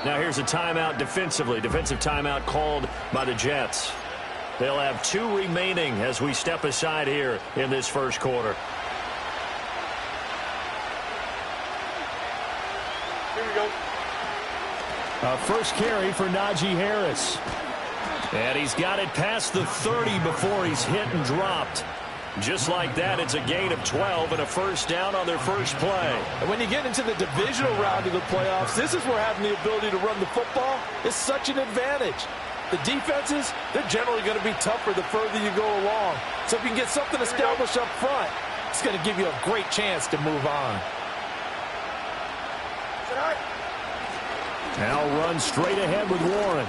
Now here's a timeout defensively. Defensive timeout called by the Jets. They'll have 2 remaining as we step aside here in this first quarter. Here we go. First carry for Najee Harris. And he's got it past the 30 before he's hit and dropped. Just like that, it's a gain of 12 and a first down on their first play. And when you get into the divisional round of the playoffs, this is where having the ability to run the football is such an advantage. The defenses, they're generally going to be tougher the further you go along. So if you can get something established up front, it's going to give you a great chance to move on. Now run straight ahead with Warren.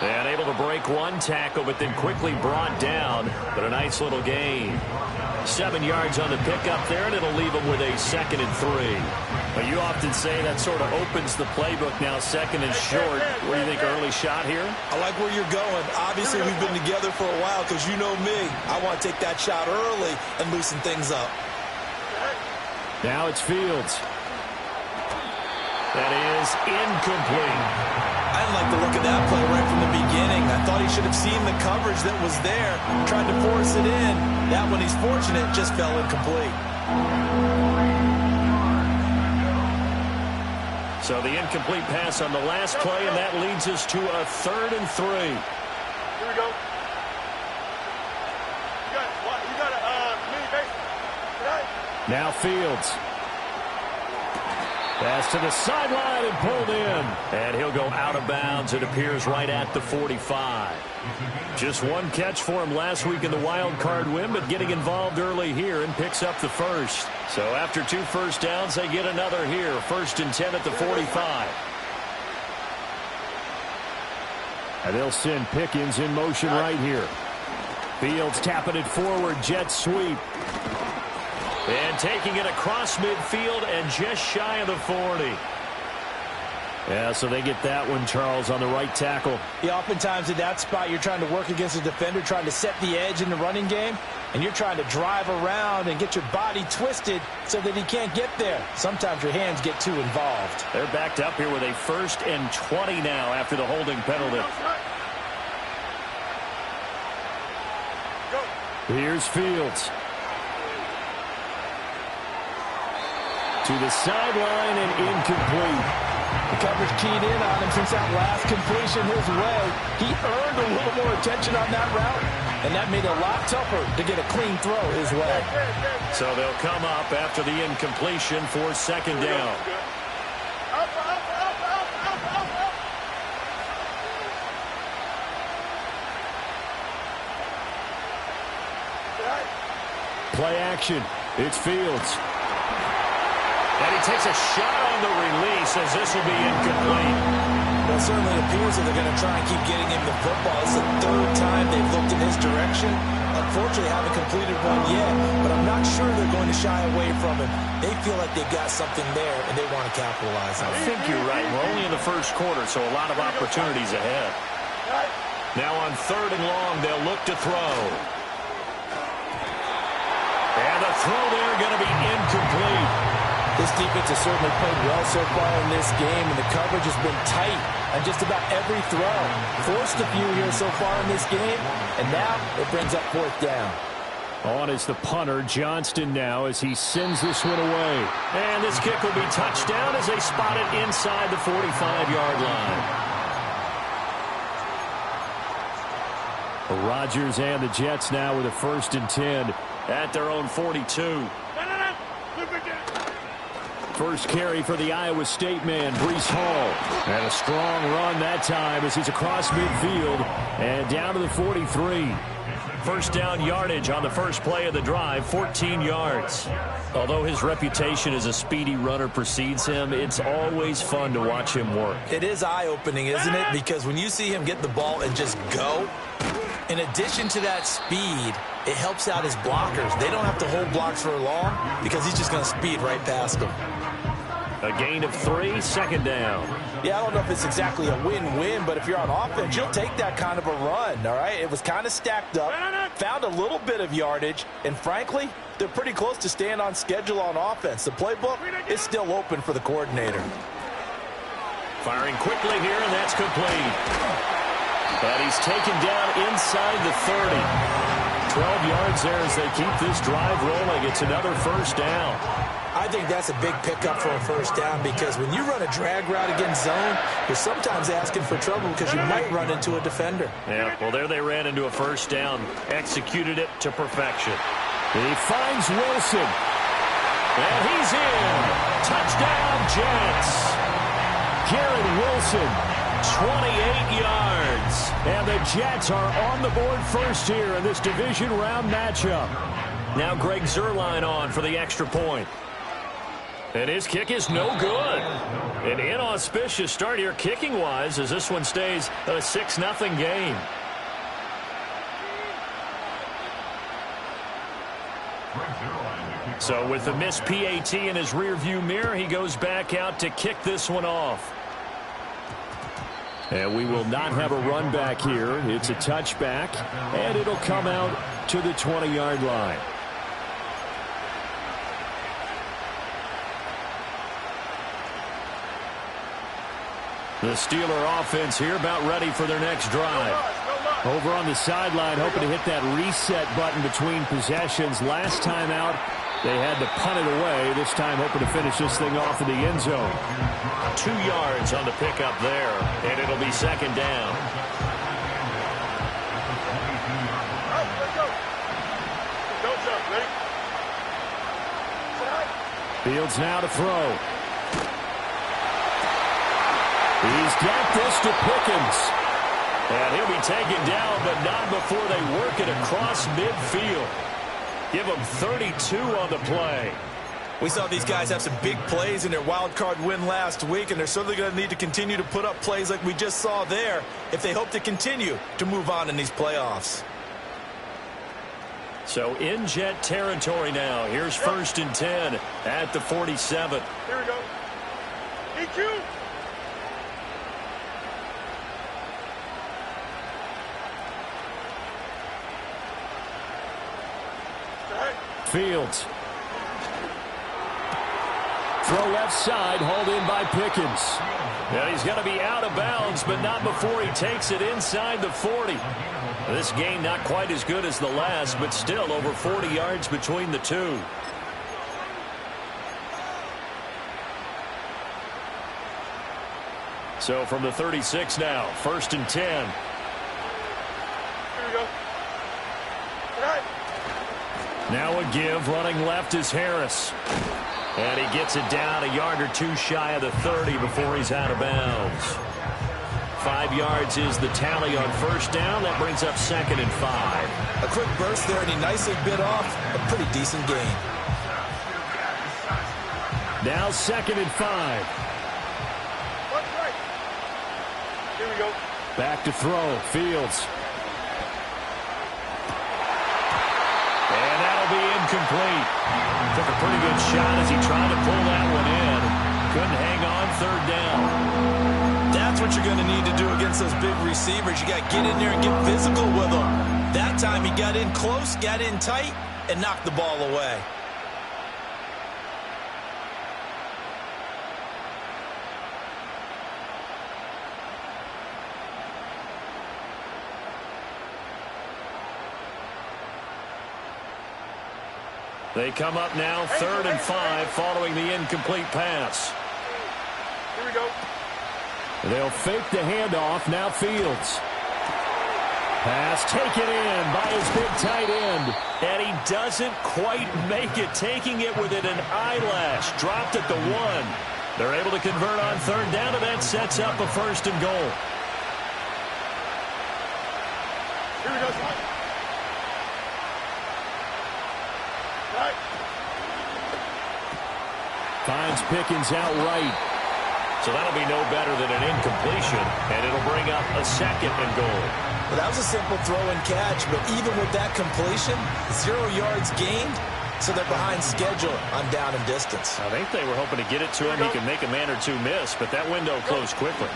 And able to break one tackle, but then quickly brought down. But a nice little gain. 7 yards on the pickup there, and it'll leave him with a 2nd and 3. But you often say that sort of opens the playbook now, 2nd and short. What do you think, early shot here? I like where you're going. Obviously, we've been together for a while because you know me. I want to take that shot early and loosen things up. Now it's Fields. That is incomplete. I didn't like the look of that play right from the beginning. I thought he should have seen the coverage that was there, tried to force it in. That one, he's fortunate, just fell incomplete. So the incomplete pass on the last play, and that leads us to a 3rd and 3. Here we go. You got a mini base. Now Fields. Pass to the sideline and pulled in. And he'll go out of bounds, it appears, right at the 45. Just one catch for him last week in the wild card win, but getting involved early here and picks up the first. So after 2 first downs, they get another here. 1st and 10 at the 45. And they'll send Pickens in motion right here. Fields tapping it forward, jet sweep. And taking it across midfield and just shy of the 40. Yeah, so they get that one, Charles, on the right tackle. Yeah, oftentimes in that spot, you're trying to work against a defender, trying to set the edge in the running game, and you're trying to drive around and get your body twisted so that he can't get there. Sometimes your hands get too involved. They're backed up here with a 1st and 20 now after the holding penalty. Here's Fields. To the sideline and incomplete. The coverage keyed in on him since that last completion his way. He earned a little more attention on that route, and that made it a lot tougher to get a clean throw his way. So they'll come up after the incompletion for 2nd down. Play action. It's Fields. And he takes a shot on the release as this will be incomplete. Well, it certainly appears that they're going to try and keep getting him the football. It's the 3rd time they've looked in his direction. Unfortunately, haven't completed one yet, but I'm not sure they're going to shy away from him. They feel like they've got something there, and they want to capitalize on it. I think you're right. We're only in the first quarter, so a lot of opportunities ahead. Now on 3rd and long, they'll look to throw. And the throw there going to be incomplete. This defense has certainly played well so far in this game, and the coverage has been tight on just about every throw. Forced a few here so far in this game, and now it brings up 4th down. On is the punter, Johnston, now as he sends this one away. And this kick will be touchdown as they spot it inside the 45-yard line. Rodgers and the Jets now with a 1st and 10 at their own 42. First carry for the Iowa State man, Breece Hall. And a strong run that time as he's across midfield and down to the 43. First down yardage on the first play of the drive, 14 yards. Although his reputation as a speedy runner precedes him, it's always fun to watch him work. It is eye-opening, isn't it? Because when you see him get the ball and just go, in addition to that speed, it helps out his blockers. They don't have to hold blocks for long because he's just going to speed right past them. A gain of 3, 2nd down. Yeah, I don't know if it's exactly a win-win, but if you're on offense, you'll take that kind of a run, all right? It was kind of stacked up, found a little bit of yardage, and frankly, they're pretty close to staying on schedule on offense. The playbook is still open for the coordinator. Firing quickly here, and that's complete. And he's taken down inside the 30. 12 yards there as they keep this drive rolling. It's another first down. I think that's a big pickup for a first down because when you run a drag route against zone, you're sometimes asking for trouble because you might run into a defender. Yeah, well, there they ran into a first down. Executed it to perfection. He finds Wilson. And he's in. Touchdown, Jets. Garrett Wilson, 28 yards. And the Jets are on the board first here in this division round matchup. Now Greg Zuerlein on for the extra point. And his kick is no good. An inauspicious start here kicking-wise as this one stays a 6-0 game. So with the missed PAT in his rearview mirror, he goes back out to kick this one off. And we will not have a run back here. It's a touchback, and it'll come out to the 20-yard line. The Steeler offense here about ready for their next drive. Over on the sideline, hoping to hit that reset button between possessions. Last time out, they had to punt it away. This time hoping to finish this thing off in the end zone. 2 yards on the pickup there, and it'll be second down. Don't jump, ready? Fields now to throw. He's got this to Pickens. And he'll be taken down, but not before they work it across midfield. Give him 32 on the play. We saw these guys have some big plays in their wild card win last week, and they're certainly going to need to continue to put up plays like we just saw there if they hope to continue to move on in these playoffs. So in Jet territory now. Here's 1st and 10 at the 47. Here we go. EQ. Fields. Throw left side, hauled in by Pickens. Yeah, he's going to be out of bounds, but not before he takes it inside the 40. This game not quite as good as the last, but still over 40 yards between the two. So from the 36 now, 1st and 10. Here we go. Right. Now a give, running left is Harris. And he gets it down a yard or two shy of the 30 before he's out of bounds. 5 yards is the tally on first down. That brings up 2nd and 5. A quick burst there, and he nicely bit off a pretty decent gain. Now 2nd and 5. Right. Here we go. Back to throw. Fields. And that'll be incomplete. Took a pretty good shot as he tried to pull that one in. Couldn't hang on 3rd down. That's what you're going to need to do against those big receivers. You got to get in there and get physical with them. That time he got in close, got in tight, and knocked the ball away. They come up now 3rd and 5 following the incomplete pass. Here we go. They'll fake the handoff. Now Fields. Pass taken in by his big tight end. And he doesn't quite make it, taking it within an eyelash. Dropped at the 1. They're able to convert on 3rd down, and that sets up a 1st and goal. Here we go. Right. Finds Pickens outright. So that'll be no better than an incompletion, and it'll bring up a 2nd and goal. Well, that was a simple throw and catch, but even with that completion, 0 yards gained, so they're behind schedule on down and distance. I think they were hoping to get it to him. He could make a man or two miss, but that window closed quickly.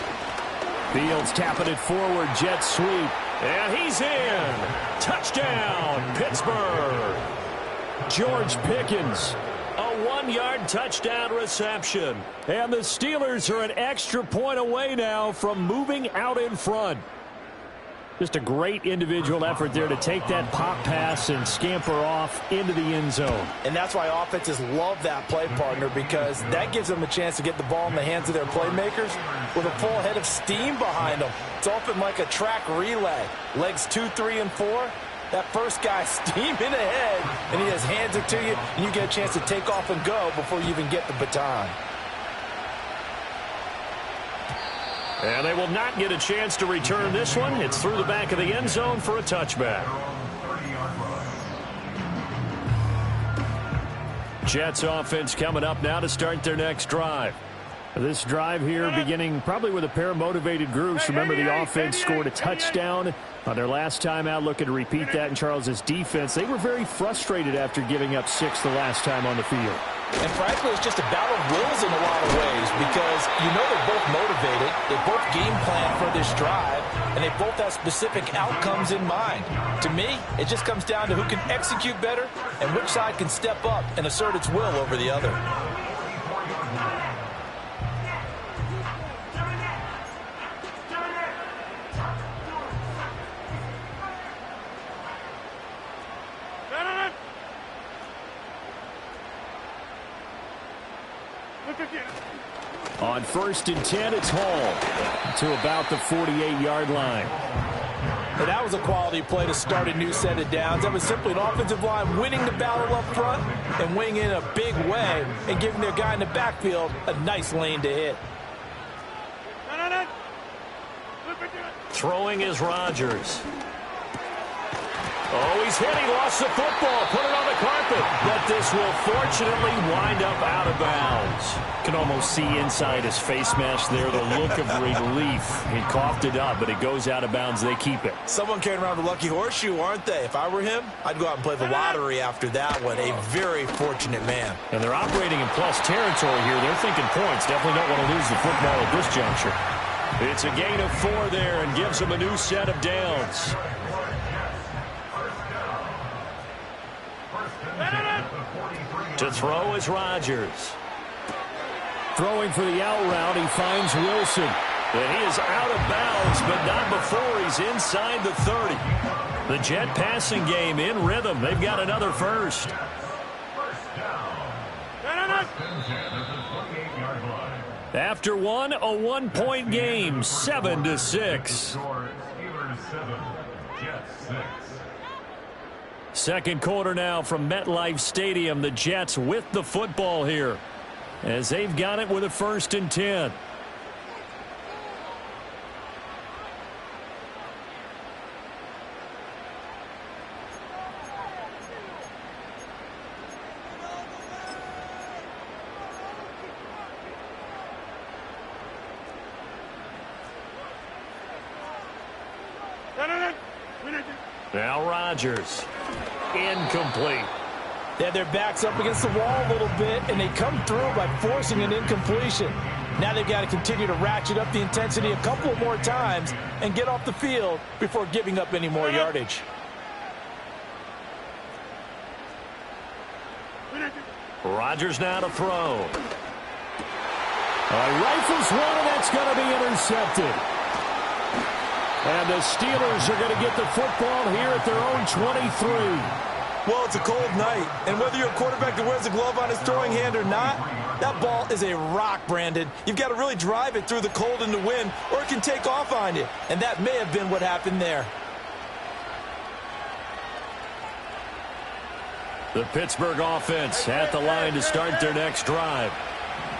Fields tapping it forward. Jet sweep. And he's in. Touchdown, Pittsburgh. George Pickens A 1-yard touchdown reception. And the Steelers are an extra point away now from moving out in front. Just a great individual effort there to take that pop pass and scamper off into the end zone. And that's why offenses love that play, partner, because that gives them a chance to get the ball in the hands of their playmakers with a full head of steam behind them. It's often like a track relay. Legs 2, 3, and 4. That first guy steaming ahead, and he just hands it to you, and you get a chance to take off and go before you even get the baton. And they will not get a chance to return this one. It's through the back of the end zone for a touchback. Jets offense coming up now to start their next drive. This drive here beginning probably with a pair of motivated groups. Remember, the offense scored a touchdown on their last time out, looking to repeat that in Charles's defense. They were very frustrated after giving up 6 the last time on the field. And frankly, it's just a battle of wills in a lot of ways because you know they're both motivated, they both game plan for this drive, and they both have specific outcomes in mind. To me, it just comes down to who can execute better and which side can step up and assert its will over the other. On 1st and 10, it's Hall to about the 48-yard line. And that was a quality play to start a new set of downs. That was simply an offensive line winning the battle up front and winning in a big way and giving their guy in the backfield a nice lane to hit. Throwing is Rodgers. Oh, he's hit. He lost the football. Put it on the carpet. But this will fortunately wind up out of bounds. Can almost see inside his face mask there the look of relief. He coughed it up, but it goes out of bounds. They keep it. Someone carrying around the lucky horseshoe, aren't they? If I were him, I'd go out and play the lottery after that one. A very fortunate man. And they're operating in plus territory here. They're thinking points. Definitely don't want to lose the football at this juncture. It's a gain of 4 there and gives them a new set of downs. To throw is Rodgers. Throwing for the out route, he finds Wilson. And he is out of bounds, but not before he's inside the 30. The Jet passing game in rhythm. They've got another first. After one, a 1-point game, 7-6. Second quarter now from MetLife Stadium. The Jets with the football here as they've got it with a 1st and 10. Now Rodgers. Incomplete. They had their backs up against the wall a little bit, and they come through by forcing an incompletion. Now they've got to continue to ratchet up the intensity a couple more times and get off the field before giving up any more yardage. Rodgers now to throw. Rifles one, and that's going to be intercepted. And the Steelers are going to get the football here at their own 23. Well, it's a cold night, and whether you're a quarterback that wears a glove on his throwing hand or not, that ball is a rock, Brandon. You've got to really drive it through the cold and the wind, or it can take off on you, and that may have been what happened there. The Pittsburgh offense at the line to start their next drive.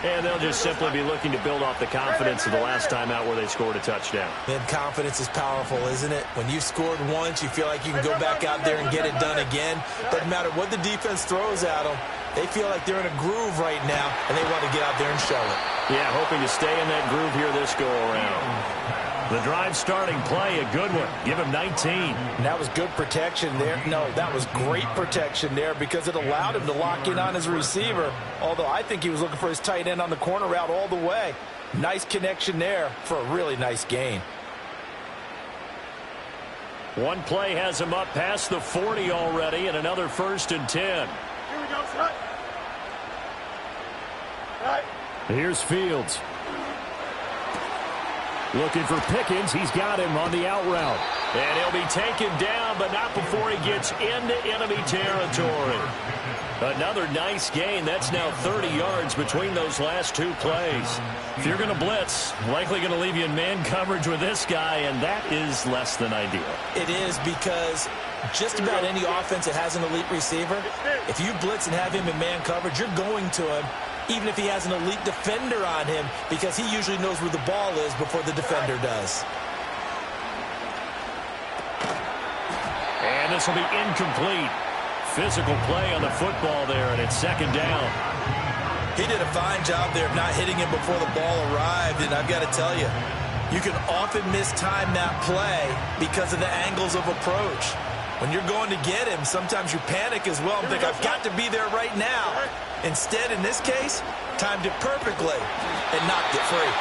And they'll just simply be looking to build off the confidence of the last time out where they scored a touchdown. And confidence is powerful, isn't it? When you've scored once, you feel like you can go back out there and get it done again. Doesn't matter what the defense throws at them. They feel like they're in a groove right now, and they want to get out there and show it. Yeah, hoping to stay in that groove here this go-around. The drive starting play, a good one. Give him 19. And that was good protection there. No, that was great protection there because it allowed him to lock in on his receiver, although I think he was looking for his tight end on the corner route all the way. Nice connection there for a really nice gain. One play has him up past the 40 already, and another 1st and 10. Here we go, shot. Here's Fields. Looking for Pickens. He's got him on the out route. And he'll be taken down, but not before he gets into enemy territory. Another nice gain. That's now 30 yards between those last two plays. If you're going to blitz, likely going to leave you in man coverage with this guy, and that is less than ideal. It is, because just about any offense that has an elite receiver, if you blitz and have him in man coverage, you're going to him, even if he has an elite defender on him, because he usually knows where the ball is before the defender does. And this will be incomplete. Physical play on the football there, and it's second down. He did a fine job there of not hitting him before the ball arrived, and I've got to tell you, you can often mistime that play because of the angles of approach. When you're going to get him, sometimes you panic as well and think, I've got to be there right now. Instead, in this case, timed it perfectly and knocked it free.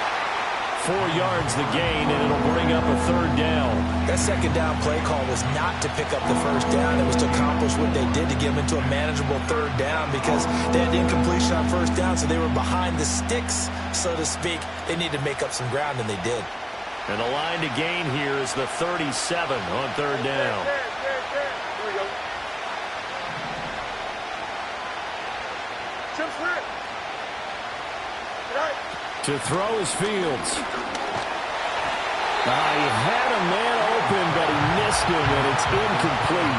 4 yards the gain, and it'll bring up a third down. That second down play call was not to pick up the first down. It was to accomplish what they did to get them into a manageable third down, because they had incompletion on first down, so they were behind the sticks, so to speak. They needed to make up some ground, and they did. And the line to gain here is the 37 on third down. Here we go. Chip Smith. Right. To throw is Fields. He had a man open, but he missed him, and it's incomplete.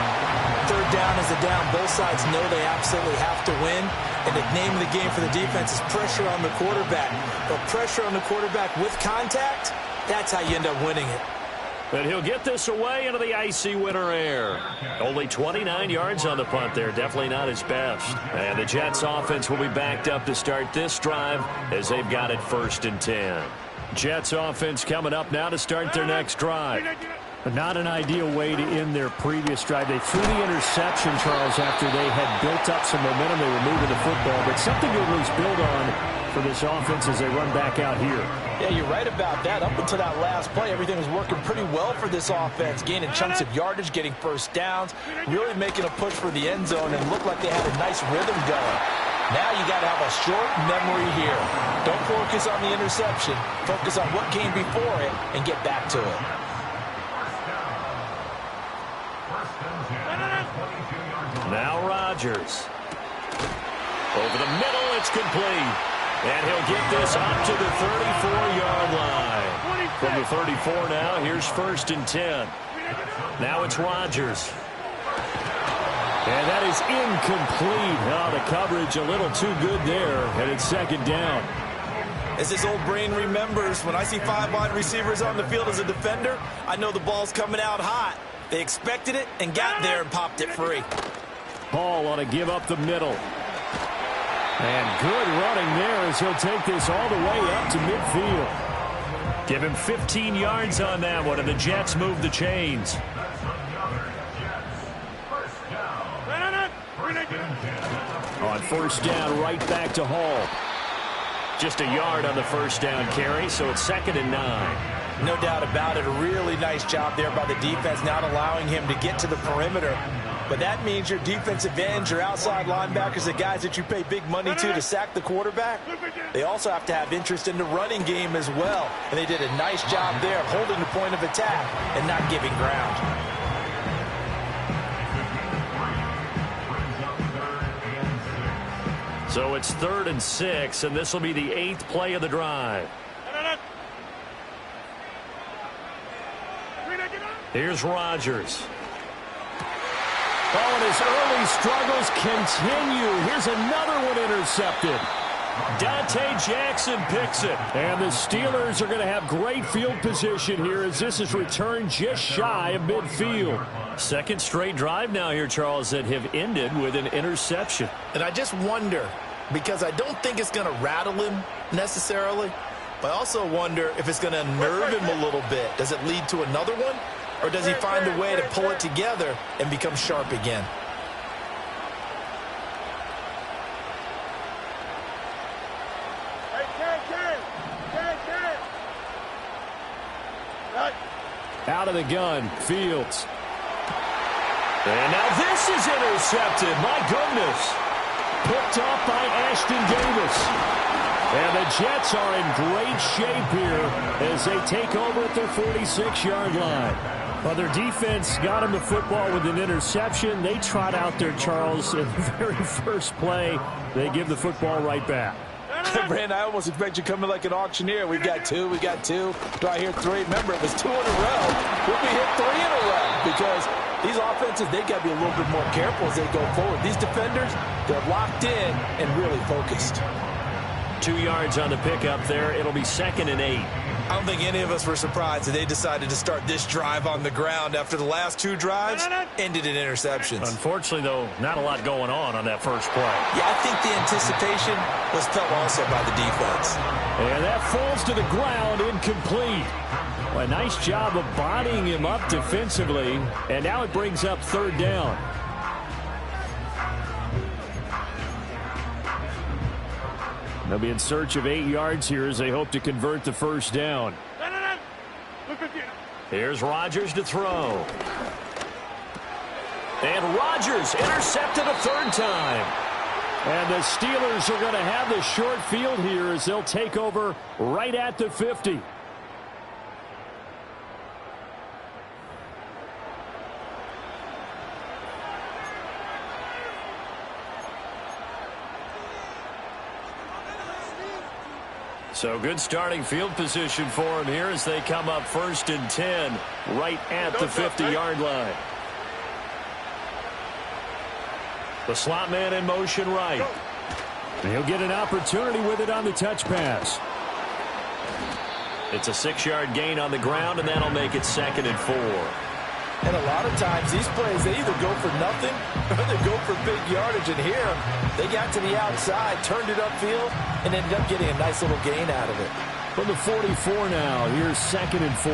Third down is a down. Both sides know they absolutely have to win, and the name of the game for the defense is pressure on the quarterback. But pressure on the quarterback with contact, that's how you end up winning it. But he'll get this away into the icy winter air. Only 29 yards on the punt there. Definitely not his best. And the Jets offense will be backed up to start this drive as they've got it 1st and 10. Jets offense coming up now to start their next drive. But not an ideal way to end their previous drive. They threw the interception, Charles, after they had built up some momentum. They were moving the football, but something to at least build on for this offense as they run back out here. Yeah, you're right about that. Up until that last play, everything was working pretty well for this offense, gaining chunks of yardage, getting first downs, really making a push for the end zone, and looked like they had a nice rhythm going. Now you got to have a short memory here. Don't focus on the interception. Focus on what came before it and get back to it. Now Rodgers. Over the middle, it's complete. And he'll get this up to the 34-yard line. From the 34 now, here's 1st and 10. Now it's Rodgers. And that is incomplete. The coverage a little too good there, and it's second down. As this old brain remembers, when I see 5 wide receivers on the field as a defender, I know the ball's coming out hot. They expected it and got there and popped it free. Hall ought to give up the middle. And good running there as he'll take this all the way up to midfield. Give him 15 yards on that one, and the Jets move the chains. On first down, right back to Hall. Just a yard on the first down carry, so it's 2nd and 9. No doubt about it. A really nice job there by the defense, not allowing him to get to the perimeter. But that means your defensive ends, your outside linebackers, the guys that you pay big money to sack the quarterback, they also have to have interest in the running game as well. And they did a nice job there of holding the point of attack and not giving ground. So it's 3rd and 6, and this will be the 8th play of the drive. Here's Rodgers. Oh, and his early struggles continue. Here's another one intercepted. Dante Jackson picks it. And the Steelers are going to have great field position here as this is returned just shy of midfield. Second straight drive now here, Charles, that have ended with an interception. And I just wonder, because I don't think it's going to rattle him necessarily, but I also wonder if it's going to unnerve him a little bit. Does it lead to another one? Or does he find a way to pull it together and become sharp again? Out of the gun, Fields. And now this is intercepted. My goodness. picked off by Ashton Davis. And the Jets are in great shape here as they take over at their 46-yard line. Well, their defense got them the football with an interception. They trot out there, Charles, in the very first play. They give the football right back. Brandon, I almost expect you coming like an auctioneer. We've got two. We got two. Do I hear three? Remember, it was 2 in a row. We'll be hit 3 in a row because these offenses, they got to be a little bit more careful as they go forward. These defenders, they're locked in and really focused. 2 yards on the pickup there. It'll be 2nd and 8. I don't think any of us were surprised that they decided to start this drive on the ground after the last 2 drives ended in interceptions. Unfortunately, though, not a lot going on that first play. Yeah, I think the anticipation was felt also by the defense. And that falls to the ground, incomplete. Well, a nice job of bodying him up defensively, and now it brings up 3rd down. They'll be in search of 8 yards here as they hope to convert the 1st down. Here's Rodgers to throw. And Rodgers intercepted a 3rd time. And the Steelers are going to have the short field here as they'll take over right at the 50. So good starting field position for him here as they come up 1st and 10 right at the 50-yard line. The slot man in motion right. And he'll get an opportunity with it on the touch pass. It's a 6-yard gain on the ground, and that'll make it 2nd and 4. And a lot of times, these plays, they either go for nothing or they go for big yardage. And here, they got to the outside, turned it upfield, and ended up getting a nice little gain out of it. From the 44 now, here's 2nd and 4.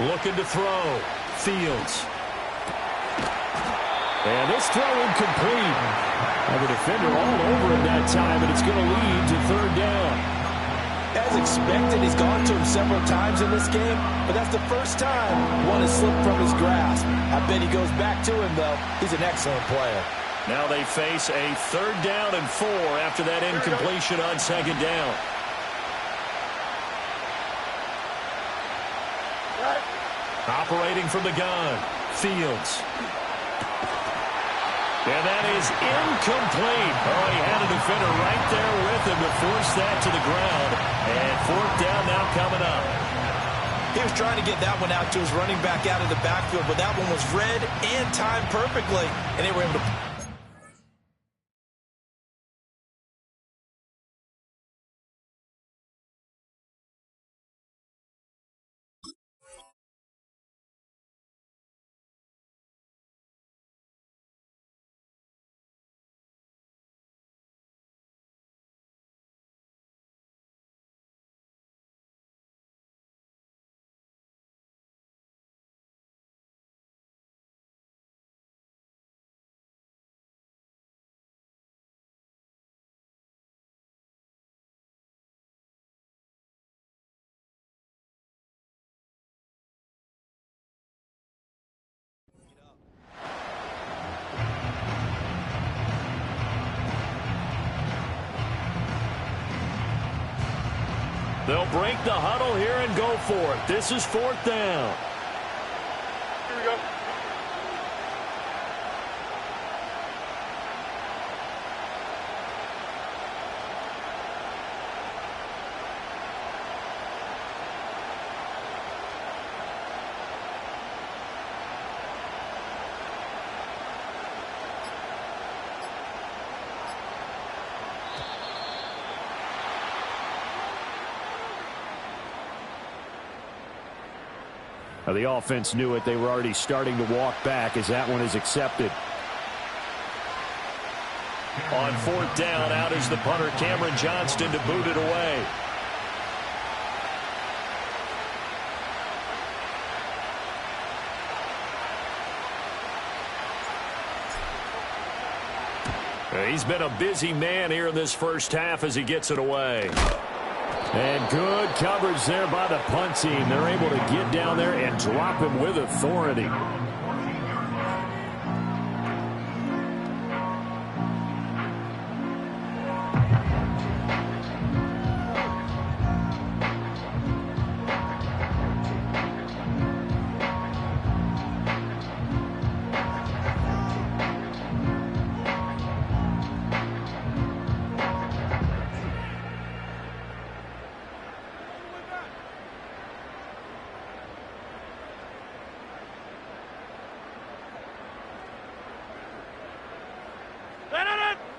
Looking to throw. Fields. And this throw incomplete. And the defender all over him that time, and it's going to lead to 3rd down. As expected, he's gone to him several times in this game, but that's the first time one has slipped from his grasp. I bet he goes back to him, though. He's an excellent player. Now they face a 3rd down and 4 after that incompletion on 2nd down. Operating from the gun. Fields. And that is incomplete. Oh, he had a defender right there with him to force that to the ground. And 4th down now coming up. He was trying to get that one out to his running back out of the backfield, but that one was read and timed perfectly, and they were able to... They'll break the huddle here and go for it. This is 4th down. Here we go. Now, the offense knew it. They were already starting to walk back as that one is accepted. On 4th down, out is the punter, Cameron Johnston, to boot it away. He's been a busy man here in this first half as he gets it away. And good coverage there by the punt team. They're able to get down there and drop him with authority.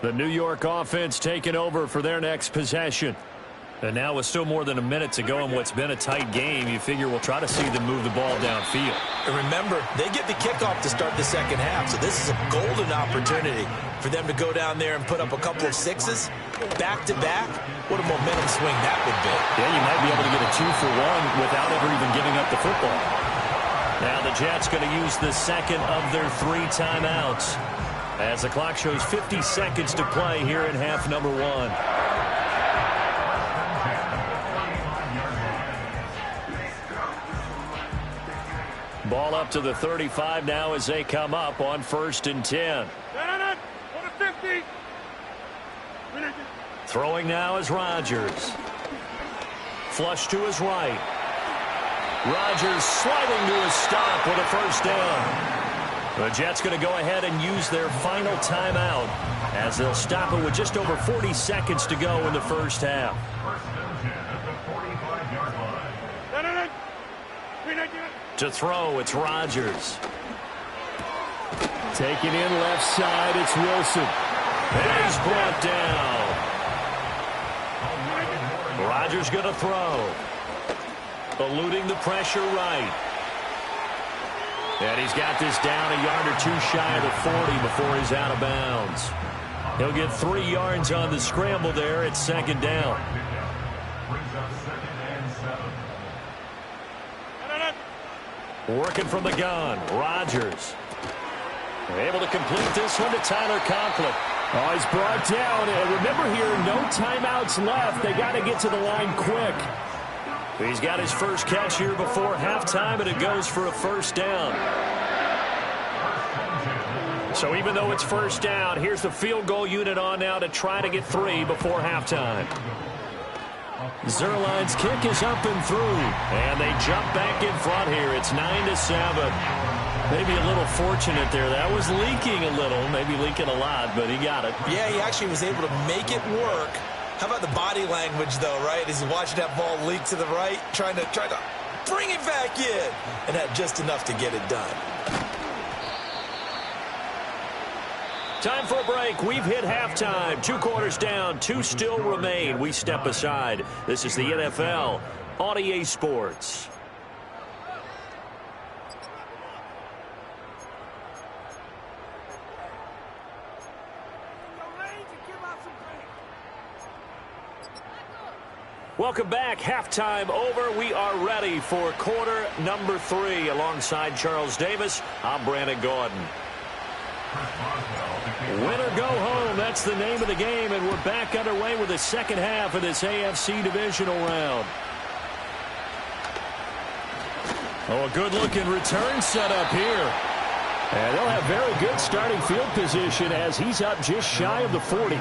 The New York offense taking over for their next possession. And now with still more than a minute to go in what's been a tight game, you figure we'll try to see them move the ball downfield. And remember, they get the kickoff to start the second half, so this is a golden opportunity for them to go down there and put up a couple of sixes back-to-back. What a momentum swing that would be. Yeah, you might be able to get a 2-for-1 without ever even giving up the football. Now the Jets going to use the second of their 3 timeouts, as the clock shows 50 seconds to play here in half number 1. Ball up to the 35 now as they come up on 1st and 10. Throwing now is Rodgers. Flush to his right. Rodgers sliding to his stop with a first down. The Jets going to go ahead and use their final timeout as they'll stop it with just over 40 seconds to go in the first half. To throw, it's Rodgers. Taking in left side, it's Wilson. And he's brought down. Rodgers going to throw. Eluding the pressure right. And he's got this down a yard or 2 shy of the 40 before he's out of bounds. He'll get 3 yards on the scramble there at 2nd down. Working from the gun, Rodgers. Able to complete this one to Tyler Conklin. Oh, he's brought down. And remember here, no timeouts left. They got to get to the line quick. He's got his first catch here before halftime, and it goes for a first down. So even though it's first down, here's the field goal unit on now to try to get 3 before halftime. Zuerlein's kick is up and through, and they jump back in front here. It's 9-7. Maybe a little fortunate there. That was leaking a little, maybe leaking a lot, but he got it. Yeah, he actually was able to make it work. How about the body language, though, right? As he's watching that ball leak to the right, trying to bring it back in, and had just enough to get it done. Time for a break. We've hit halftime. 2 quarters down, 2 still remain. We step aside. This is the NFL on EA Sports. Welcome back. Halftime over. We are ready for quarter number 3. Alongside Charles Davis, I'm Brandon Gaudin. Win or go home, that's the name of the game, and we're back underway with the second half of this AFC divisional round. Oh, a good-looking return set up here. And they'll have very good starting field position as he's up just shy of the 40.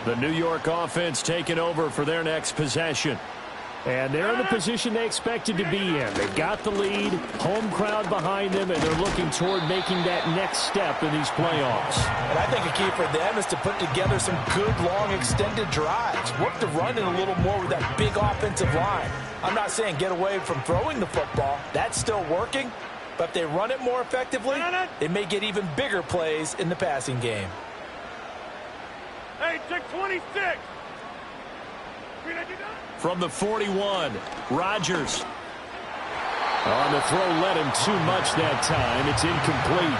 The New York offense taking over for their next possession. And they're in the position they expected to be in. They've got the lead, home crowd behind them, and they're looking toward making that next step in these playoffs. And I think a key for them is to put together some good, long, extended drives. Work the run in a little more with that big offensive line. I'm not saying get away from throwing the football. That's still working. But if they run it more effectively, they may get even bigger plays in the passing game. Hey, check 26. From the 41, Rodgers. On the throw, led him too much that time. It's incomplete.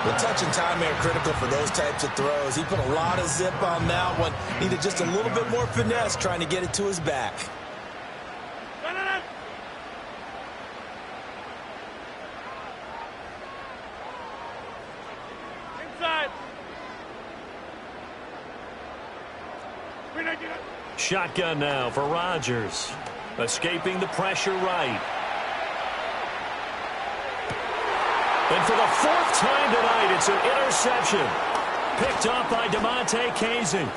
The touch and time are critical for those types of throws. He put a lot of zip on that one. Needed just a little bit more finesse trying to get it to his back. Inside. Shotgun now for Rodgers. Escaping the pressure right. And for the fourth time tonight, it's an interception. Picked up by DeMonte Casey.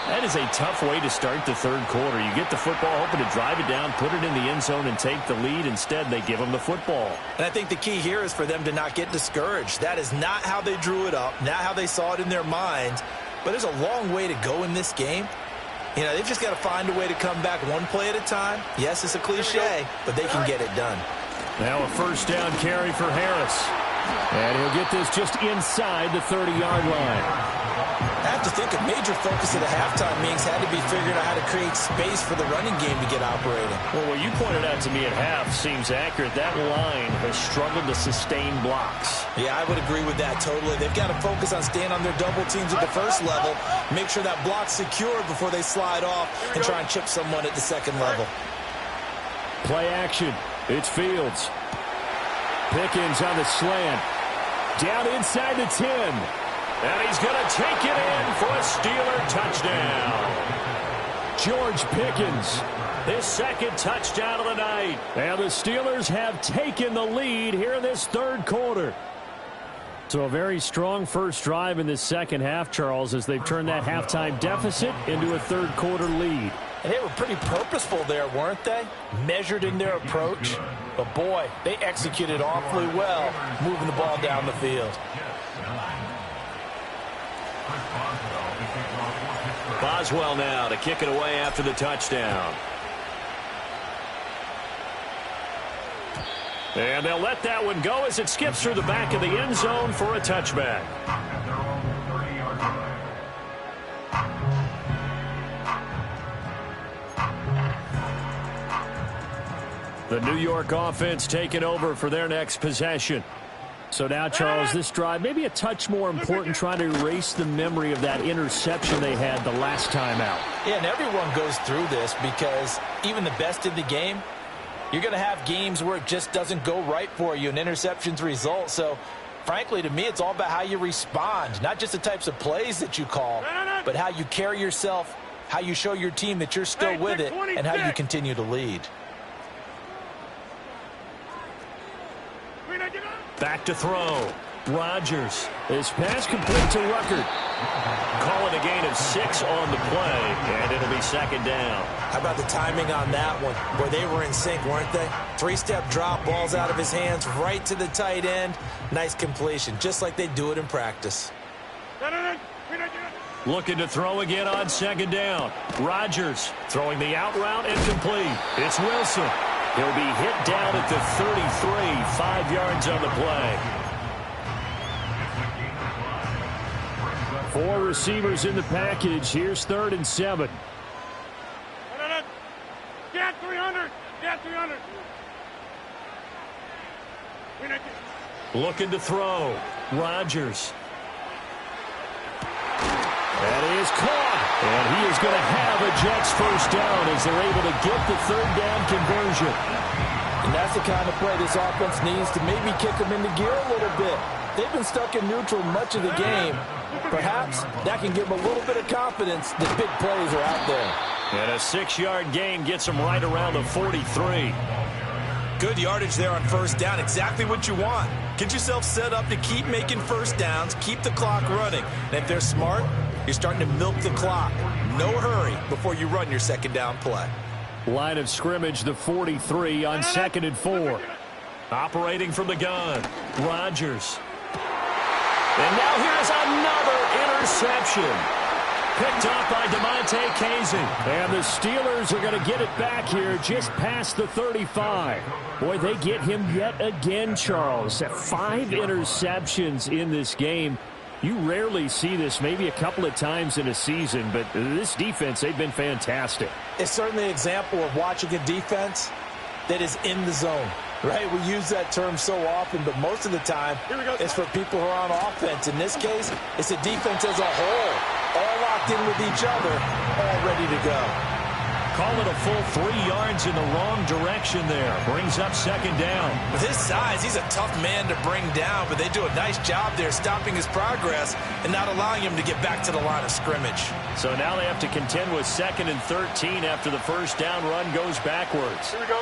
That is a tough way to start the third quarter. You get the football, hoping to drive it down, put it in the end zone, and take the lead. Instead, they give them the football. And I think the key here is for them to not get discouraged. That is not how they drew it up, not how they saw it in their minds. But there's a long way to go in this game. You know, they've just got to find a way to come back one play at a time. Yes, it's a cliche, but they can get it done. Now a first down carry for Harris. And he'll get this just inside the 30-yard line. I have to think a major focus of the halftime meetings had to be figuring out how to create space for the running game to get operating. Well, what you pointed out to me at half seems accurate. That line has struggled to sustain blocks. Yeah, I would agree with that totally. They've got to focus on staying on their double teams at the first level, make sure that block's secured before they slide off and try and chip someone at the second level. Play action. It's Fields. Pickens on the slant. Down inside the 10. And he's going to take it in for a Steeler touchdown. George Pickens. His second touchdown of the night. And the Steelers have taken the lead here in this third quarter. So a very strong first drive in this second half, Charles, as they've turned that halftime deficit into a third quarter lead. And they were pretty purposeful there, weren't they? Measured in their approach. But, boy, they executed awfully well, moving the ball down the field. Boswell now to kick it away after the touchdown. And they'll let that one go as it skips through the back of the end zone for a touchback. The New York offense taking over for their next possession. So now, Charles, this drive maybe a touch more important, trying to erase the memory of that interception they had the last time out. Yeah, and everyone goes through this because even the best in the game, you're going to have games where it just doesn't go right for you and interceptions result. So, frankly, to me, it's all about how you respond, not just the types of plays that you call, but how you carry yourself, how you show your team that you're still with it, and how you continue to lead. Back to throw. Rodgers. His pass complete to Ruckert. Call it a gain of 6 on the play, and it'll be second down. How about the timing on that one? Where they were in sync, weren't they? Three-step drop, balls out of his hands, right to the tight end. Nice completion, just like they do it in practice. Looking to throw again on second down. Rodgers throwing the out route incomplete. It's Wilson. He'll be hit down at the 33, 5 yards on the play. 4 receivers in the package. Here's 3rd and 7. Get 300. Get 300. Looking to throw. Rodgers. That is caught. And he is going to have a Jets first down as they're able to get the 3rd down conversion. And that's the kind of play this offense needs to maybe kick them into gear a little bit. They've been stuck in neutral much of the game. Perhaps that can give them a little bit of confidence that big plays are out there. And a 6-yard gain gets them right around the 43. Good yardage there on first down. Exactly what you want. Get yourself set up to keep making first downs, keep the clock running. And if they're smart, you're starting to milk the clock. No hurry before you run your second down play. Line of scrimmage, the 43 on 2nd and 4. Operating from the gun, Rodgers. And now here's another interception. Picked up by DeMonte Casey. And the Steelers are going to get it back here just past the 35. Boy, they get him yet again, Charles. 5 interceptions in this game. You rarely see this, maybe a couple of times in a season, but this defense, they've been fantastic. It's certainly an example of watching a defense that is in the zone, right? We use that term so often, but most of the time it's for people who are on offense. In this case, it's a defense as a whole, all locked in with each other, all ready to go. Call it a full 3 yards in the wrong direction there. Brings up second down. With his size, he's a tough man to bring down, but they do a nice job there stopping his progress and not allowing him to get back to the line of scrimmage. So now they have to contend with 2nd and 13 after the first down run goes backwards. Here we go.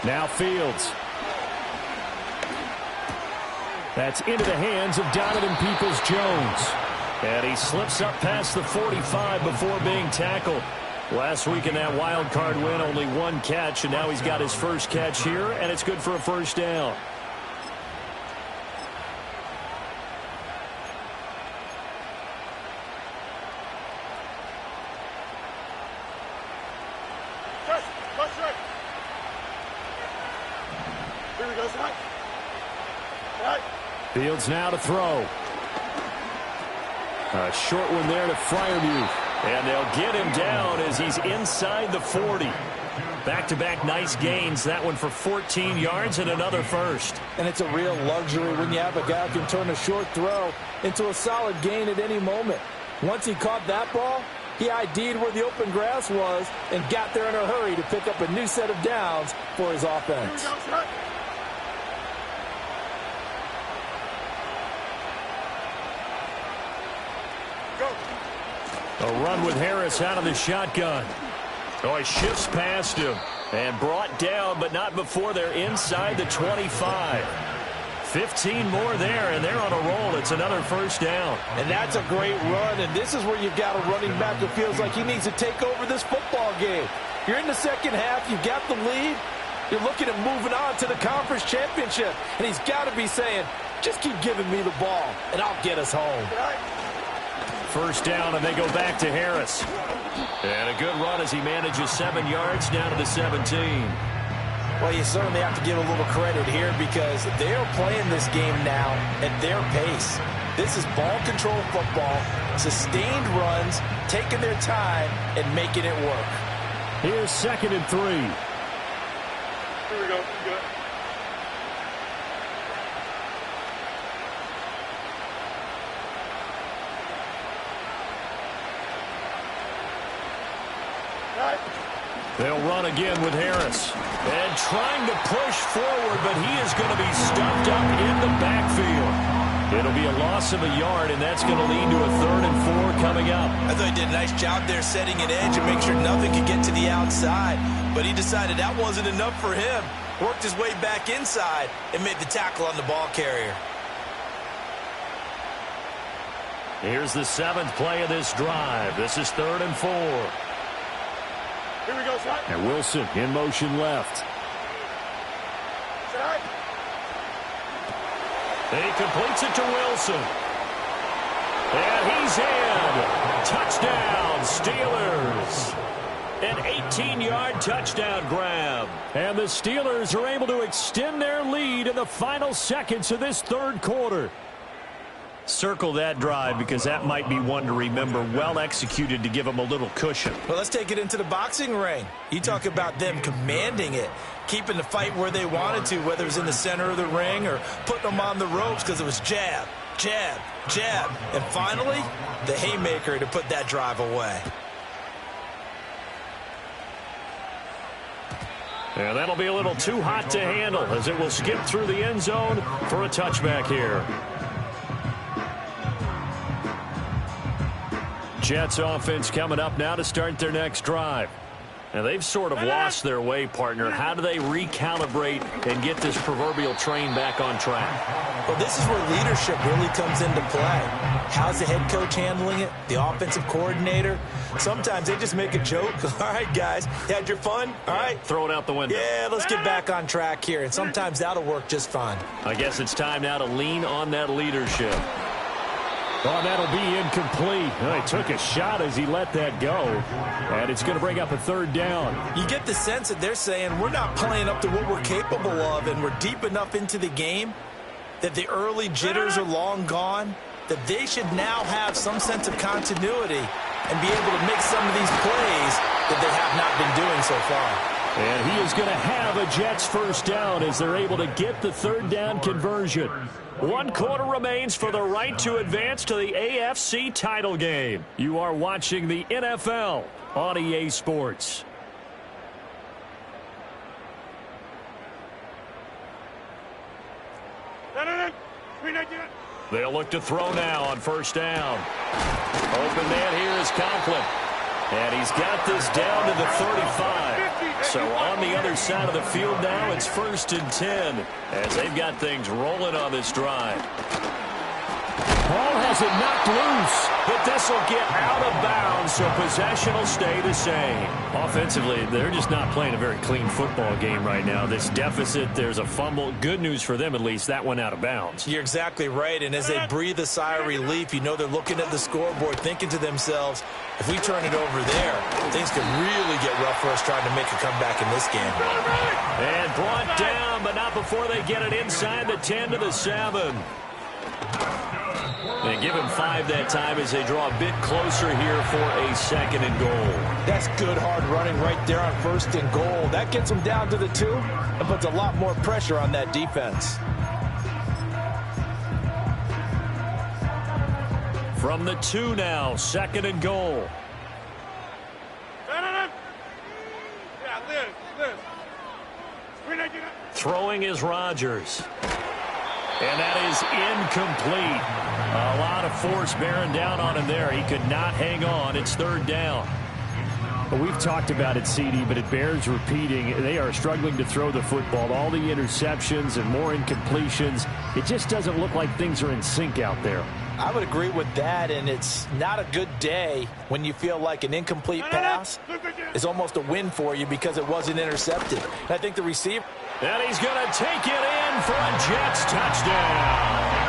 Now Fields. That's into the hands of Donovan Peoples-Jones. And he slips up past the 45 before being tackled. Last week in that wild card win, only 1 catch, and now he's got his first catch here, and it's good for a first down. Here we go, side. Fields now to throw. A short one there to Freiermuth. And they'll get him down as he's inside the 40. Back-to-back nice gains. That one for 14 yards and another first. And it's a real luxury when you have a guy who can turn a short throw into a solid gain at any moment. Once he caught that ball, he ID'd where the open grass was and got there in a hurry to pick up a new set of downs for his offense. Here we go, side. A run with Harris out of the shotgun. Oh, he shifts past him and brought down, but not before they're inside the 25. 15 more there, and they're on a roll. It's another first down. And that's a great run, and this is where you've got a running back who feels like he needs to take over this football game. You're in the second half. You've got the lead. You're looking at moving on to the conference championship, and he's got to be saying, just keep giving me the ball, and I'll get us home. First down, and they go back to Harris. And a good run as he manages 7 yards down to the 17. Well, you certainly have to give a little credit here because they're playing this game now at their pace. This is ball control football, sustained runs, taking their time, and making it work. Here's 2nd and 3. Here we go. Good. They'll run again with Harris. And trying to push forward, but he is going to be stuffed up in the backfield. It'll be a loss of a yard, and that's going to lead to a 3rd and 4 coming up. I thought he did a nice job there setting an edge and make sure nothing could get to the outside. But he decided that wasn't enough for him. Worked his way back inside and made the tackle on the ball carrier. Here's the 7th play of this drive. This is 3rd and 4. Here we go, side. And Wilson in motion left. Side. And he completes it to Wilson. And he's in. Touchdown, Steelers. An 18-yard touchdown grab. And the Steelers are able to extend their lead in the final seconds of this 3rd quarter. Circle that drive because that might be one to remember. Well executed to give them a little cushion. Well, let's take it into the boxing ring. You talk about them commanding it, keeping the fight where they wanted to, whether it was in the center of the ring or putting them on the ropes because it was jab, jab, jab. And finally, the haymaker to put that drive away. And that'll be a little too hot to handle as it will skip through the end zone for a touchback here. Jets offense coming up now to start their next drive. Now they've sort of lost their way, partner. How do they recalibrate and get this proverbial train back on track? Well, this is where leadership really comes into play. How's the head coach handling it? The offensive coordinator? Sometimes they just make a joke. All right, guys, you had your fun? All right. Throw it out the window. Yeah, let's get back on track here. And sometimes that'll work just fine. I guess it's time now to lean on that leadership. Oh, that'll be incomplete. He took a shot as he let that go. And it's going to bring up a 3rd down. You get the sense that they're saying we're not playing up to what we're capable of, and we're deep enough into the game that the early jitters are long gone, that they should now have some sense of continuity and be able to make some of these plays that they have not been doing so far. And he is going to have a Jets first down as they're able to get the third down conversion. 1 quarter remains for the right to advance to the AFC title game. You are watching the NFL on EA Sports. They'll look to throw now on first down. Open man here is Conklin. And he's got this down to the 35. So on the other side of the field now, it's 1st and 10 as they've got things rolling on this drive. Ball has it knocked loose. But this will get out of bounds, so possession will stay the same. Offensively, they're just not playing a very clean football game right now. This deficit, there's a fumble. Good news for them, at least. That went out of bounds. You're exactly right, and as they breathe a sigh of relief, you know they're looking at the scoreboard, thinking to themselves, if we turn it over there, things could really get rough for us trying to make a comeback in this game. And brought down, but not before they get it inside the 10 to the 7. They give him 5 that time as they draw a bit closer here for a 2nd and goal. That's good hard running right there on 1st and goal. That gets them down to the 2 and puts a lot more pressure on that defense. From the 2 now, 2nd and goal. Throwing is Rodgers. And that is incomplete. A lot of force bearing down on him there. He could not hang on. It's 3rd down. Well, we've talked about it, CD, but it bears repeating. They are struggling to throw the football. All the interceptions and more incompletions. It just doesn't look like things are in sync out there. I would agree with that, and it's not a good day when you feel like an incomplete pass is almost a win for you because it wasn't intercepted. And I think the receiver... And he's going to take it in for a Jets touchdown.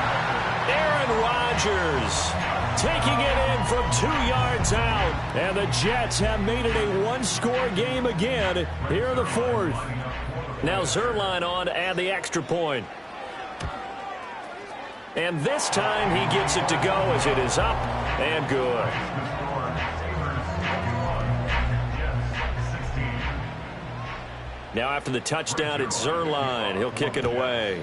Aaron Rodgers taking it in from 2 yards out. And the Jets have made it a one-score game again here in the 4th. Now Zuerlein on to add the extra point. And this time he gets it to go as it is up and good. Now after the touchdown, it's Zuerlein. He'll kick it away.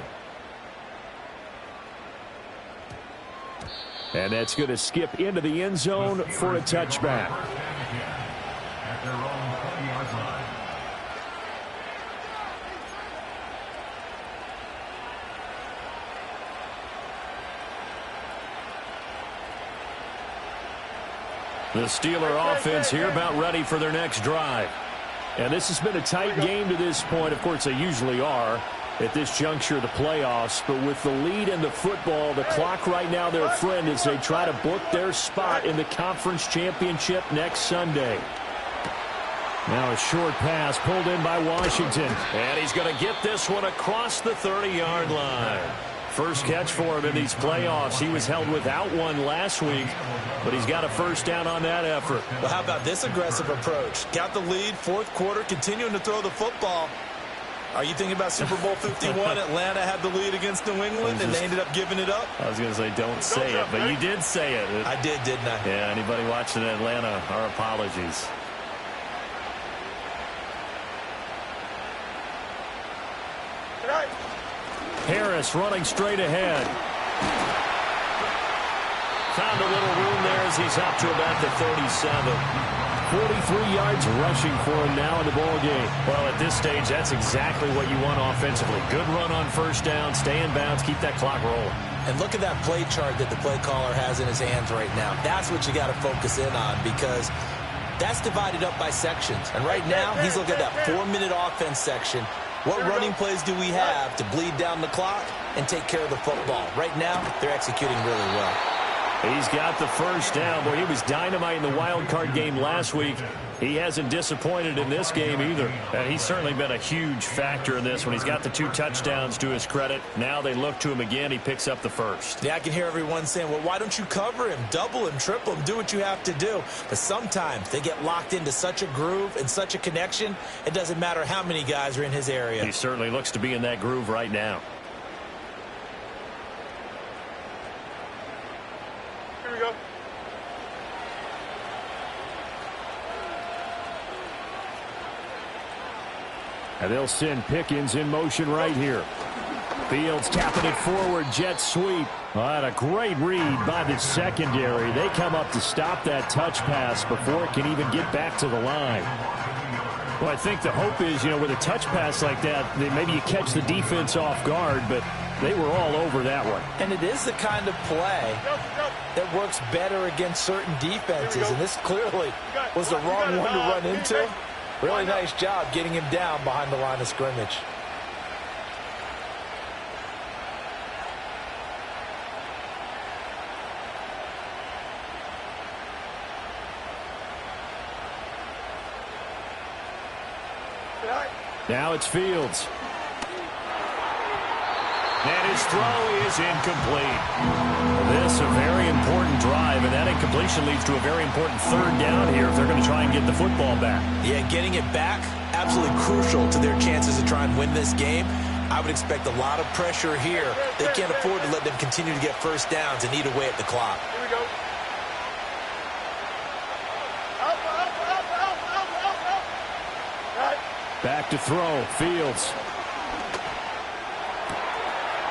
And that's going to skip into the end zone for a touchback. The Steeler offense here about ready for their next drive. And this has been a tight game to this point. Of course, they usually are at this juncture of the playoffs. But with the lead in the football, the clock right now their friend as they try to book their spot in the conference championship next Sunday. Now a short pass pulled in by Washington. And he's going to get this one across the 30-yard line. First catch for him in these playoffs. He was held without one last week, but he's got a first down on that effort. Well, how about this aggressive approach? Got the lead, 4th quarter, continuing to throw the football. Are you thinking about Super Bowl 51? Atlanta had the lead against New England, and they ended up giving it up? I was going to say don't say it, but you did say it. I did, didn't I? Yeah, anybody watching Atlanta, our apologies. Harris running straight ahead. Found a little room there as he's up to about the 37. 43 yards rushing for him now in the ball game. Well, at this stage, that's exactly what you want offensively. Good run on first down, stay in bounds, keep that clock rolling. And look at that play chart that the play caller has in his hands right now. That's what you got to focus in on because that's divided up by sections. And right now, he's looking at that 4-minute offense section. What running plays do we have to bleed down the clock and take care of the football? Right now, they're executing really well. He's got the first down. Boy, he was dynamite in the wild card game last week. He hasn't disappointed in this game either. And he's certainly been a huge factor in this when he's got the 2 touchdowns to his credit. Now they look to him again. He picks up the first. Yeah, I can hear everyone saying, well, why don't you cover him, double him, triple him, do what you have to do. But sometimes they get locked into such a groove and such a connection, it doesn't matter how many guys are in his area. He certainly looks to be in that groove right now. Here we go. And they'll send Pickens in motion right here. Fields tapping it forward, jet sweep. A great read by the secondary. They come up to stop that touch pass before it can even get back to the line. Well, I think the hope is, with a touch pass like that, maybe you catch the defense off guard, but they were all over that one. And it is the kind of play that works better against certain defenses, and this clearly was the wrong one to run into. Really nice job getting him down behind the line of scrimmage. Now it's Fields. And his throw is incomplete. This a very important drive, and that incompletion leads to a very important third down here if they're going to try and get the football back. Yeah, getting it back, absolutely crucial to their chances to try and win this game. I would expect a lot of pressure here. They can't afford to let them continue to get first downs and eat away at the clock. Here we go. Back to throw. Fields.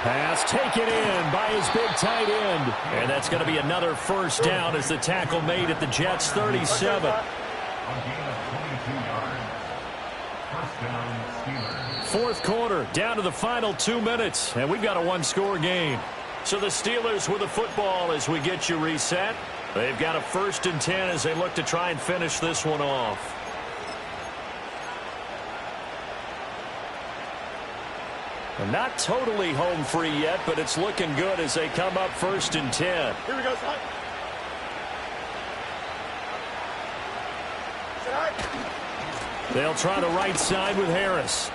Pass taken in by his big tight end. And that's going to be another first down as the tackle made at the Jets' 37. Fourth quarter, down to the final 2 minutes, and we've got a one-score game. So the Steelers with the football as we get you reset. They've got a 1st and 10 as they look to try and finish this one off. And not totally home free yet, but it's looking good as they come up 1st and 10. Here we go, son. They'll try the right side with Harris.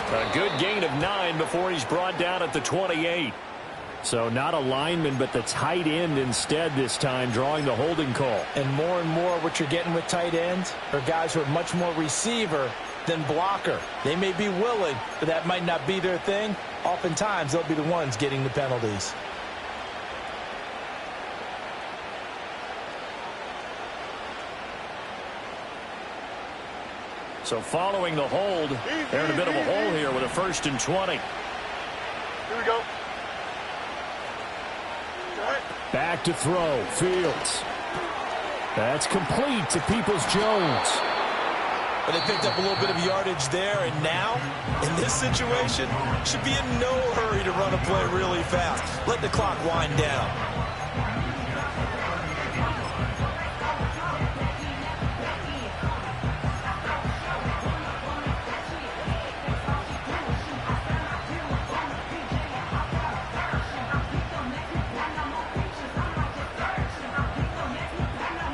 A good gain of 9 before he's brought down at the 28. So not a lineman, but the tight end instead this time, drawing the holding call. And more what you're getting with tight ends are guys who are much more receiver than blocker. They may be willing, but that might not be their thing. Oftentimes, they'll be the ones getting the penalties. So following the hold, they're in a bit of a hole here with a 1st and 20. Here we go. Back to throw. Fields. That's complete to Peoples-Jones. But they picked up a little bit of yardage there, and now, in this situation, should be in no hurry to run a play really fast. Let the clock wind down.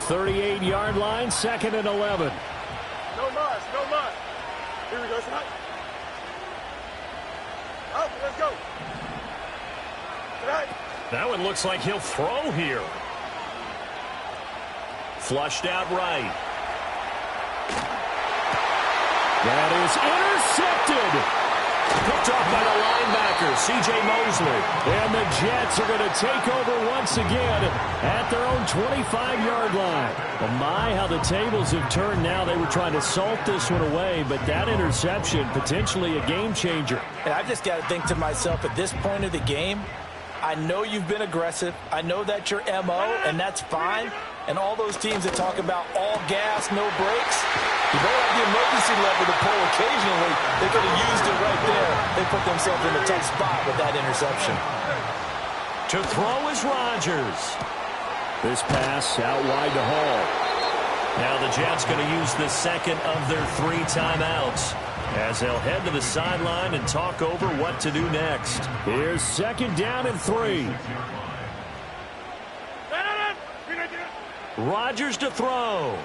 .38-yard line, 2nd and 11. No muss, no muss. Here we go, son. Up, let's go. Right. That one looks like he'll throw here. Flushed out right. That is intercepted. Picked off by the linebacker, C.J. Mosley. And the Jets are going to take over once again at their own 25-yard line. Well, my, how the tables have turned now. They were trying to salt this one away, but that interception, potentially a game changer. And I just got to think to myself, at this point of the game, I know you've been aggressive. I know that's your M.O., and that's fine. And all those teams that talk about all gas, no brakes, you don't have the emergency lever to pull occasionally. They could have used it right there. They put themselves in a tough spot with that interception. To throw is Rodgers. This pass out wide to Hall. Now the Jets going to use the second of their 3 timeouts as they'll head to the sideline and talk over what to do next. Here's 2nd down and 3. Rodgers to throw.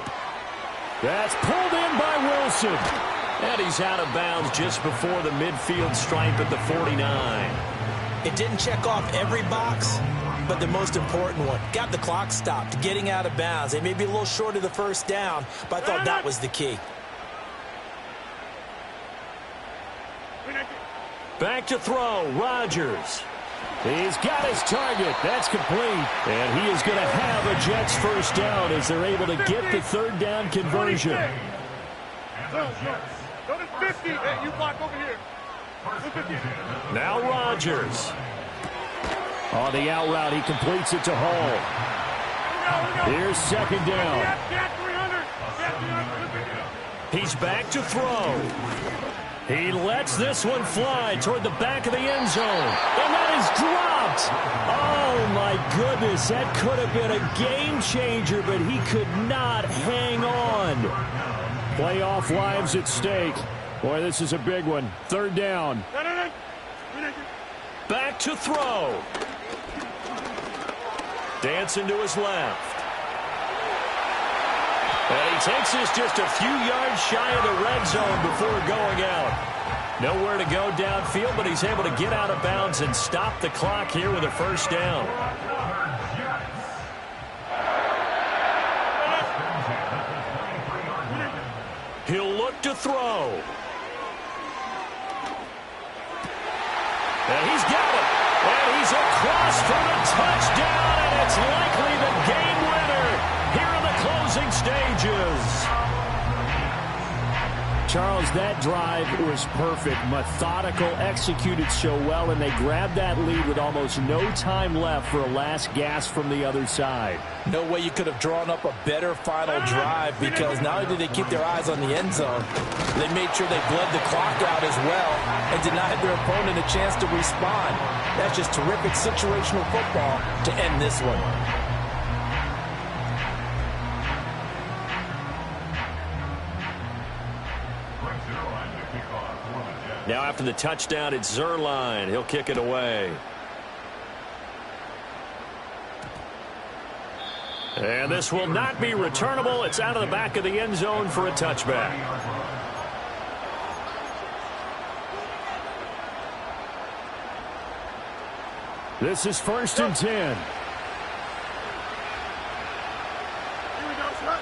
That's pulled in by Wilson. And he's out of bounds just before the midfield stripe at the 49. It didn't check off every box, but the most important one. Got the clock stopped, getting out of bounds. They may be a little short of the 1st down, but I thought that was the key. Back to throw, Rodgers. He's got his target. That's complete. And he is going to have a Jets 1st down as they're able to get the 3rd down conversion. Go to 50. 50. Hey, you block over here. 50. Now Rodgers. On the out route, he completes it to Hall. Here's second down. He's back to throw. He lets this one fly toward the back of the end zone. And that is dropped. Oh, my goodness. That could have been a game changer, but he could not hang on. Playoff lives at stake. Boy, this is a big one. Third down. Back to throw. Dancing to his left. And he takes this just a few yards shy of the red zone before going out. Nowhere to go downfield, but he's able to get out of bounds and stop the clock here with a first down. He'll look to throw. And he's got it. And he's across for the touchdown, and it's likely the game winner here in the closing stages. Charles, that drive was perfect. Methodical, executed so well, and they grabbed that lead with almost no time left for a last gasp from the other side. No way you could have drawn up a better final drive, because not only did they keep their eyes on the end zone, they made sure they bled the clock out as well and denied their opponent a chance to respond. That's just terrific situational football to end this one. Now after the touchdown, it's Zuerlein. He'll kick it away. And this will not be returnable. It's out of the back of the end zone for a touchback. This is 1st and 10. Here we go, son.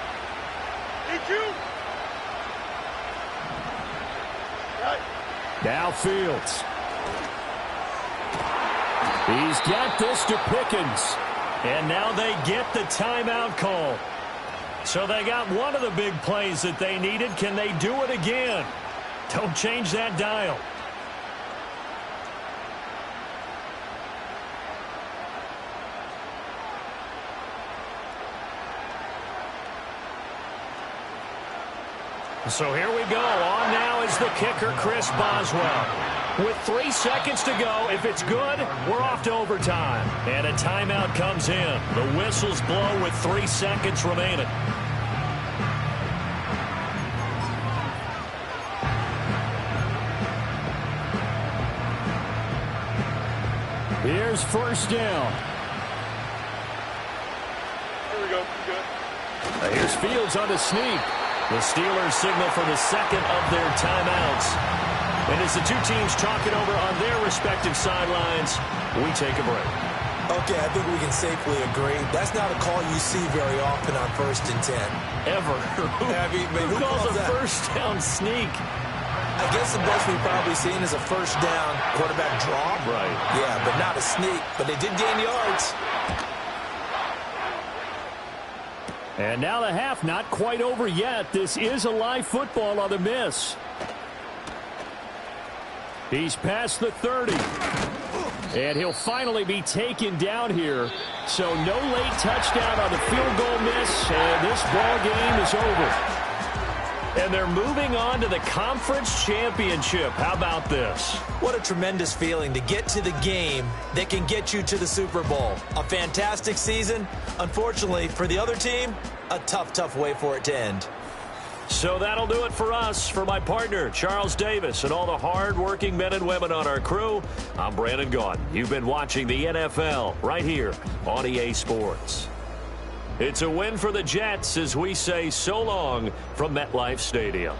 Thank you. Right. Now Fields. He's got this to Pickens. And now they get the timeout call. So they got one of the big plays that they needed. Can they do it again? Don't change that dial. So here we go. On now is the kicker, Chris Boswell. With 3 seconds to go, if it's good, we're off to overtime. And a timeout comes in. The whistles blow with 3 seconds remaining. Here's 1st down. Here we go. Good. Here's Fields on the sneak. The Steelers signal for the second of their timeouts. And as the two teams talk it over on their respective sidelines, we take a break. Okay, I think we can safely agree. That's not a call you see very often on 1st and 10. Ever. Who calls a that? first down sneak? I guess the best we've probably seen is a 1st down quarterback draw. Right. Yeah, but not a sneak. But they did gain yards. And now the half not quite over yet. This is a live football on the miss. He's past the 30. And he'll finally be taken down here. So no late touchdown on the field goal miss. And this ball game is over. And they're moving on to the conference championship. How about this? What a tremendous feeling to get to the game that can get you to the Super Bowl. A fantastic season. Unfortunately, for the other team, a tough, tough way for it to end. So that'll do it for us. For my partner, Charles Davis, and all the hard-working men and women on our crew, I'm Brandon Gaudin. You've been watching the NFL right here on EA Sports. It's a win for the Jets as we say so long from MetLife Stadium.